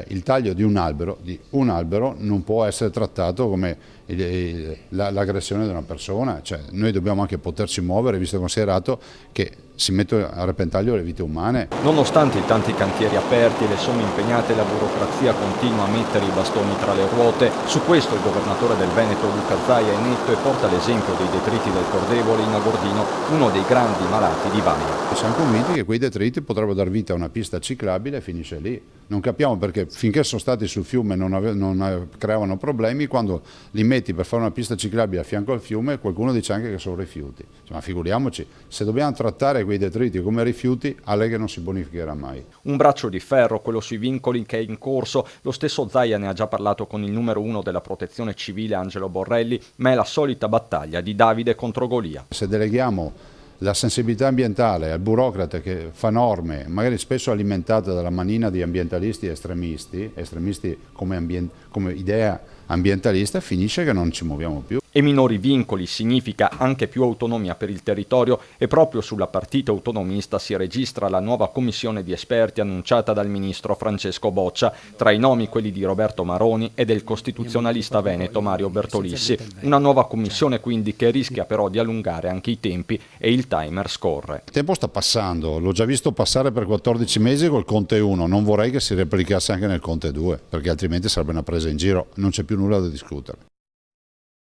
il taglio di un albero non può essere trattato come l'aggressione di una persona, cioè, noi dobbiamo anche poterci muovere, visto e considerato che si mettono a repentaglio le vite umane. Nonostante i tanti cantieri aperti e le somme impegnate, la burocrazia continua a mettere i bastoni tra le ruote. Su questo il governatore del Veneto Luca Zaia è netto e porta l'esempio dei detriti del Cordevole in Agordino, uno dei grandi malati di Baia. Siamo convinti che quei detriti potrebbero dar vita a una pista ciclabile e finisce lì. Non capiamo perché finché sono stati sul fiume non creavano problemi, quando li metti per fare una pista ciclabile a fianco al fiume qualcuno dice anche che sono rifiuti. Cioè, ma figuriamoci, se dobbiamo trattare quei detriti come rifiuti, a lei che non si bonificherà mai. Un braccio di ferro, quello sui vincoli, che è in corso. Lo stesso Zaia ne ha già parlato con il numero 1 della protezione civile Angelo Borrelli, ma è la solita battaglia di Davide contro Golia. Se deleghiamo la sensibilità ambientale al burocrate che fa norme, magari spesso alimentate dalla manina di ambientalisti estremisti come idea ambientalista, finisce che non ci muoviamo più. E minori vincoli significa anche più autonomia per il territorio, e proprio sulla partita autonomista si registra la nuova commissione di esperti annunciata dal ministro Francesco Boccia, tra i nomi quelli di Roberto Maroni e del costituzionalista veneto Mario Bertolissi. Una nuova commissione quindi che rischia però di allungare anche i tempi, e il timer scorre. Il tempo sta passando, l'ho già visto passare per 14 mesi col Conte 1, non vorrei che si replicasse anche nel Conte 2, perché altrimenti sarebbe una presa in giro, non c'è più nulla da discutere.